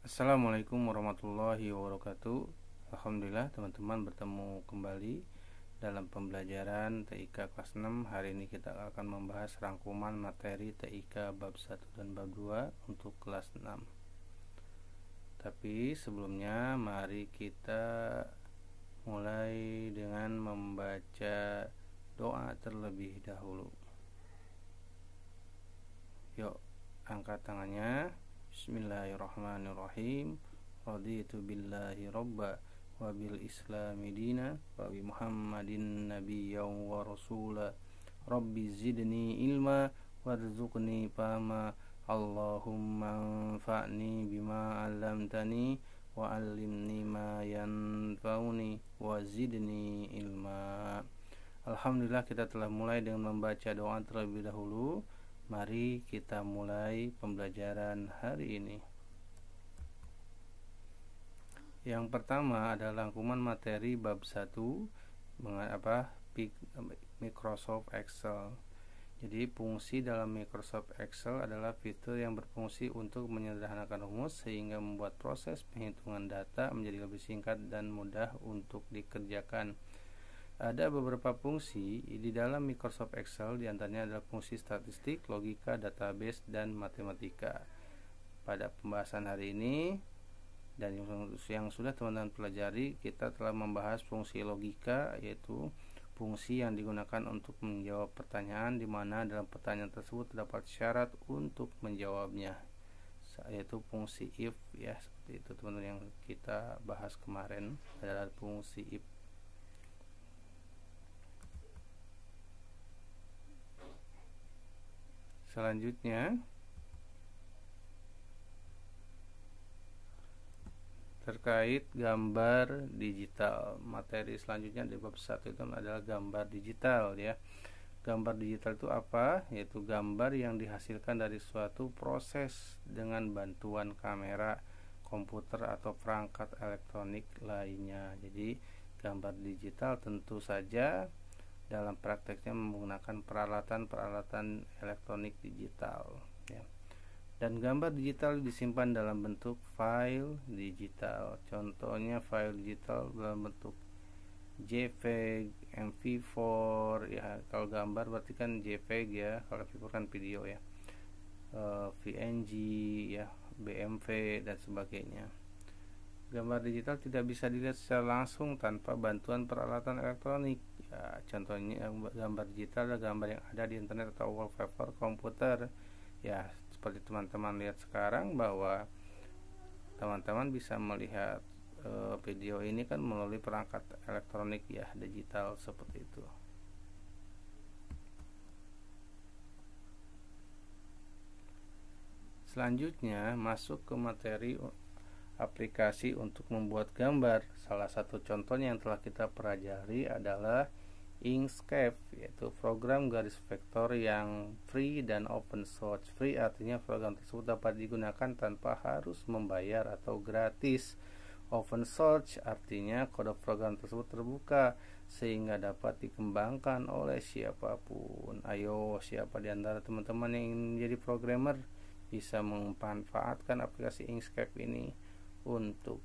Assalamualaikum warahmatullahi wabarakatuh. Alhamdulillah teman-teman bertemu kembali dalam pembelajaran TIK kelas 6. Hari ini kita akan membahas rangkuman materi TIK bab 1 dan bab 2 untuk kelas 6. Tapi sebelumnya mari kita mulai dengan membaca doa terlebih dahulu. Yuk, angkat tangannya. Bismillahirrahmanirrahim. Raditu billahi robba wa bil islami dina wa bi muhammadin nabiyyan wa rasula. Rabbi zidni ilma warzuqni fahma. Allahumma anfa'ni bima 'allamtani wa 'allimni ma yanfa'uni wa zidni ilma. Alhamdulillah, kita telah mulai dengan membaca doa terlebih dahulu. Mari kita mulai pembelajaran hari ini. Yang pertama adalah rangkuman materi bab 1 Microsoft Excel. Jadi fungsi dalam Microsoft Excel adalah fitur yang berfungsi untuk menyederhanakan rumus sehingga membuat proses penghitungan data menjadi lebih singkat dan mudah untuk dikerjakan. Ada beberapa fungsi di dalam Microsoft Excel, diantaranya adalah fungsi statistik, logika, database, dan matematika. Pada pembahasan hari ini dan yang sudah teman-teman pelajari, kita telah membahas fungsi logika, yaitu fungsi yang digunakan untuk menjawab pertanyaan, di mana dalam pertanyaan tersebut terdapat syarat untuk menjawabnya, yaitu fungsi if, ya, seperti itu teman-teman yang kita bahas kemarin adalah fungsi if. Selanjutnya terkait gambar digital. Materi selanjutnya di bab 1 itu adalah gambar digital, ya. Gambar digital itu apa? Yaitu gambar yang dihasilkan dari suatu proses dengan bantuan kamera, komputer, atau perangkat elektronik lainnya. Jadi gambar digital tentu saja dalam prakteknya menggunakan peralatan elektronik digital, ya. Dan gambar digital disimpan dalam bentuk file digital. Contohnya file digital dalam bentuk JPEG, MP4, ya. Kalau gambar berarti kan JPEG, ya. Kalau MP4 kan video, ya. PNG, ya, BMV dan sebagainya. Gambar digital tidak bisa dilihat secara langsung tanpa bantuan peralatan elektronik. Ya, contohnya gambar digital adalah gambar yang ada di internet atau wallpaper komputer. Ya, seperti teman-teman lihat sekarang bahwa teman-teman bisa melihat video ini kan melalui perangkat elektronik, ya, digital seperti itu. Selanjutnya masuk ke materi aplikasi untuk membuat gambar. Salah satu contohnya yang telah kita pelajari adalah Inkscape, yaitu program garis vektor yang free dan open source. Free artinya program tersebut dapat digunakan tanpa harus membayar atau gratis. Open source artinya kode program tersebut terbuka sehingga dapat dikembangkan oleh siapapun. Ayo, siapa di antara teman-teman yang ingin menjadi programmer bisa memanfaatkan aplikasi Inkscape ini untuk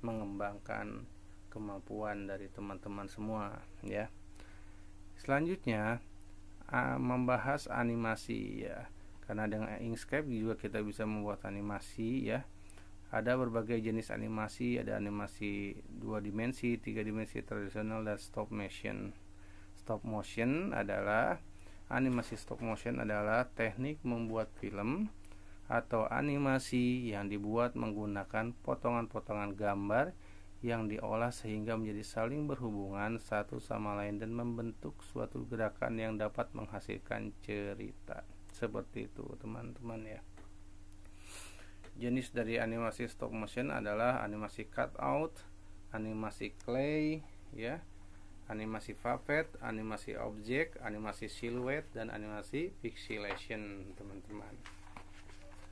mengembangkan kemampuan dari teman-teman semua, ya. Selanjutnya membahas animasi, ya. Karena dengan Inkscape juga kita bisa membuat animasi, ya. Ada berbagai jenis animasi, ada animasi 2 dimensi, 3 dimensi tradisional, dan stop motion. Animasi stop motion adalah teknik membuat film atau animasi yang dibuat menggunakan potongan-potongan gambar yang diolah sehingga menjadi saling berhubungan satu sama lain dan membentuk suatu gerakan yang dapat menghasilkan cerita. Seperti itu, teman-teman, ya. Jenis dari animasi stop motion adalah animasi cut out, animasi clay, ya, animasi puppet, animasi objek, animasi silhouette, dan animasi pixelation, teman-teman.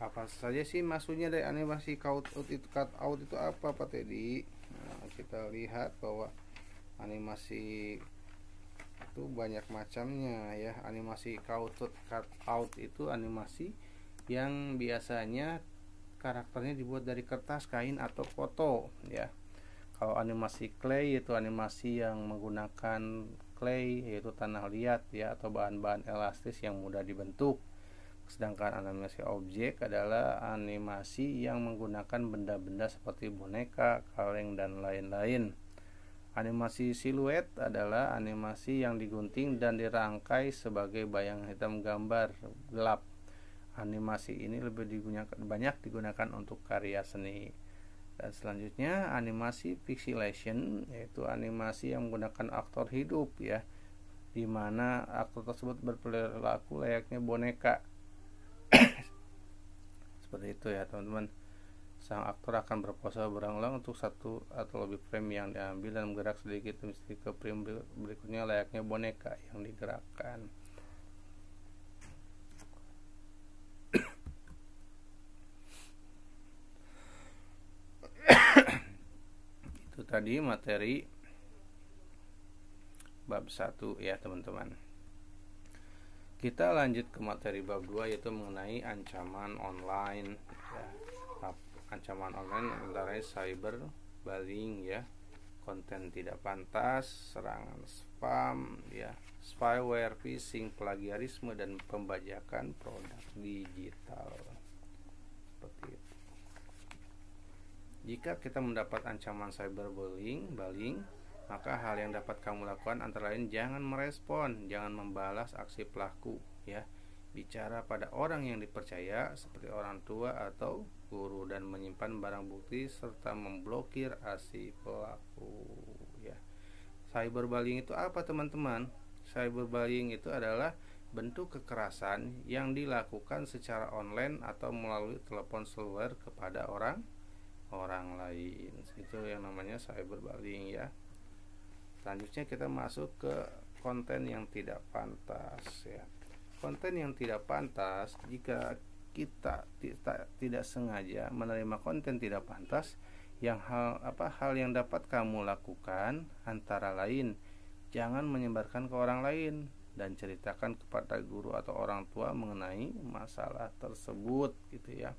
Apa saja sih maksudnya dari animasi cut out itu apa, Pak Teddy? Nah, kita lihat bahwa animasi itu banyak macamnya, ya. Animasi cut out itu animasi yang biasanya karakternya dibuat dari kertas, kain, atau foto ya. Kalau animasi clay itu animasi yang menggunakan clay, yaitu tanah liat ya, atau bahan-bahan elastis yang mudah dibentuk. Sedangkan animasi objek adalah animasi yang menggunakan benda-benda seperti boneka, kaleng, dan lain-lain. Animasi siluet adalah animasi yang digunting dan dirangkai sebagai bayang hitam gambar gelap. Animasi ini banyak digunakan untuk karya seni. Dan selanjutnya animasi pixelation, yaitu animasi yang menggunakan aktor hidup ya, di mana aktor tersebut berperilaku layaknya boneka. Seperti itu ya teman-teman. Sang aktor akan berpose berulang-ulang untuk satu atau lebih frame yang diambil dan bergerak sedikit demi sedikit ke frame berikutnya layaknya boneka yang digerakkan. Itu tadi materi bab 1 ya teman-teman. Kita lanjut ke materi bab 2, yaitu mengenai ancaman online ya. Ancaman online antara cyberbullying ya, konten tidak pantas, serangan spam ya, spyware, phishing, plagiarisme, dan pembajakan produk digital. Seperti itu. Jika kita mendapat ancaman cyberbullying, maka hal yang dapat kamu lakukan antara lain jangan merespon, jangan membalas aksi pelaku ya. Bicara pada orang yang dipercaya seperti orang tua atau guru dan menyimpan barang bukti serta memblokir aksi pelaku ya. Cyberbullying itu apa teman-teman? Cyberbullying itu adalah bentuk kekerasan yang dilakukan secara online atau melalui telepon seluler kepada orang lain. Itu yang namanya cyberbullying ya. Selanjutnya kita masuk ke konten yang tidak pantas ya. Konten yang tidak pantas, jika kita tidak sengaja menerima konten tidak pantas, hal yang dapat kamu lakukan antara lain jangan menyebarkan ke orang lain dan ceritakan kepada guru atau orang tua mengenai masalah tersebut gitu ya.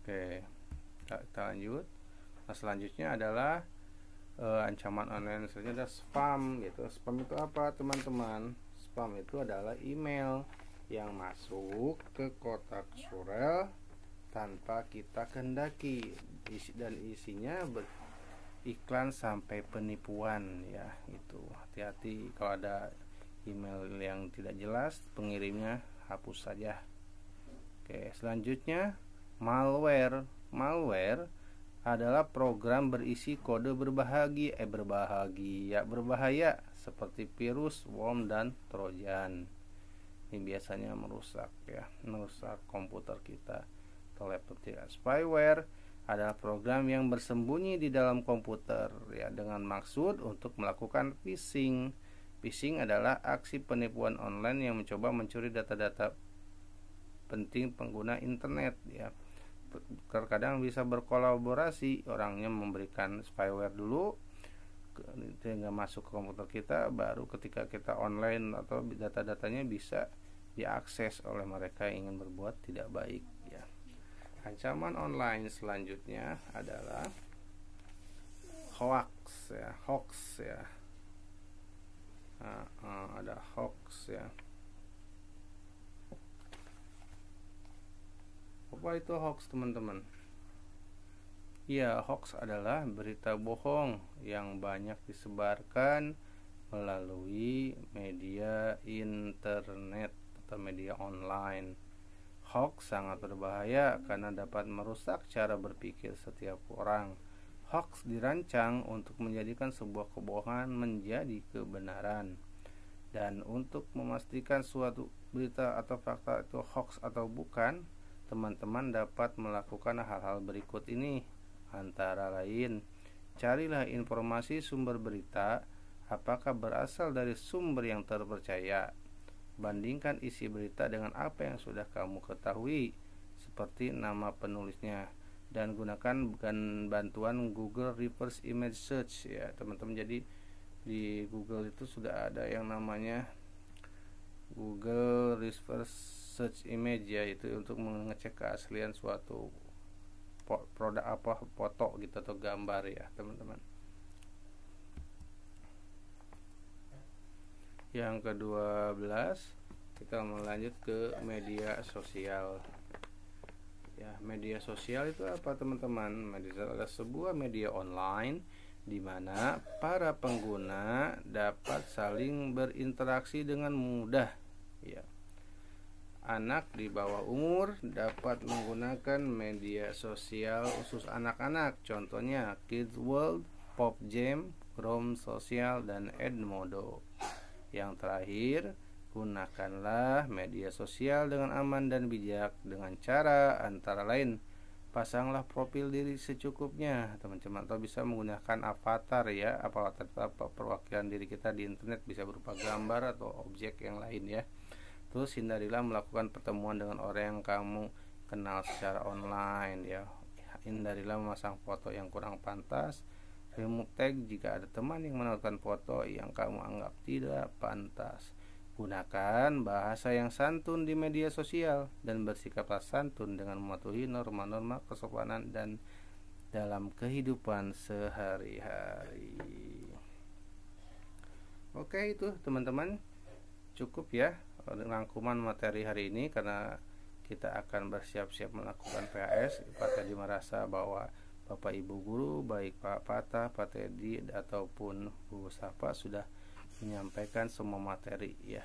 Oke, kita lanjut. Nah, selanjutnya adalah ancaman online selanjutnya ada spam gitu. Spam itu apa teman-teman? Spam itu adalah email yang masuk ke kotak surel tanpa kita kehendaki dan isinya iklan sampai penipuan ya. Itu hati-hati kalau ada email yang tidak jelas, pengirimnya hapus saja. Oke, selanjutnya malware adalah program berisi kode berbahaya seperti virus, worm, dan trojan. Ini biasanya merusak komputer kita atau laptop kita. Spyware adalah program yang bersembunyi di dalam komputer ya, dengan maksud untuk melakukan phishing. Phishing adalah aksi penipuan online yang mencoba mencuri data-data penting pengguna internet ya. Terkadang bisa berkolaborasi, orangnya memberikan spyware dulu sehingga masuk ke komputer kita, baru ketika kita online atau data-datanya bisa diakses oleh mereka yang ingin berbuat tidak baik ya. Ancaman online selanjutnya adalah hoax ya. Ada hoax ya. Apa itu hoax teman-teman? Ya, hoax adalah berita bohong yang banyak disebarkan melalui media internet atau media online. Hoax sangat berbahaya karena dapat merusak cara berpikir setiap orang. Hoax dirancang untuk menjadikan sebuah kebohongan menjadi kebenaran. Dan untuk memastikan suatu berita atau fakta itu hoax atau bukan, teman-teman dapat melakukan hal-hal berikut ini. Antara lain, carilah informasi sumber berita, apakah berasal dari sumber yang terpercaya. Bandingkan isi berita dengan apa yang sudah kamu ketahui, seperti nama penulisnya, dan gunakan bantuan Google Reverse Image Search ya teman-teman. Jadi di Google itu sudah ada yang namanya Google Reverse search image, yaitu untuk mengecek keaslian suatu produk apa, foto gitu atau gambar ya teman-teman. Yang ke-12 kita melanjut ke media sosial. Ya, media sosial itu apa teman-teman? Media sosial adalah sebuah media online di mana para pengguna dapat saling berinteraksi dengan mudah. Ya. Anak di bawah umur dapat menggunakan media sosial khusus anak-anak. Contohnya Kids World, Pop Jam, Chrome Social, dan Edmodo. Yang terakhir, gunakanlah media sosial dengan aman dan bijak dengan cara antara lain pasanglah profil diri secukupnya teman-teman, atau bisa menggunakan avatar ya, avatar perwakilan diri kita di internet, bisa berupa gambar atau objek yang lain ya. Terus hindarilah melakukan pertemuan dengan orang yang kamu kenal secara online ya. Hindarilah memasang foto yang kurang pantas. Remove tag jika ada teman yang menampilkan foto yang kamu anggap tidak pantas. Gunakan bahasa yang santun di media sosial dan bersikaplah santun dengan mematuhi norma-norma kesopanan dan dalam kehidupan sehari-hari. Oke, itu teman-teman cukup ya rangkuman materi hari ini, karena kita akan bersiap-siap melakukan PAS. Pak Teddy merasa bahwa Bapak Ibu guru, baik Pak Patah, Pak Teddy ataupun Bu Safa sudah menyampaikan semua materi ya.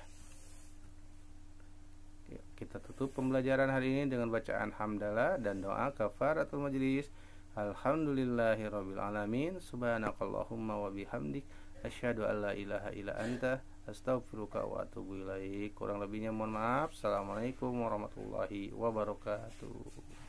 Kita tutup pembelajaran hari ini dengan bacaan hamdalah dan doa kafaratul majlis. Alhamdulillahirabbil alamin. Subhanakallahumma wa bihamdik asyhadu an la ilaha illa anta astaghfiruka wa atubu ilaik. Kurang lebihnya mohon maaf. Assalamualaikum warahmatullahi wabarakatuh.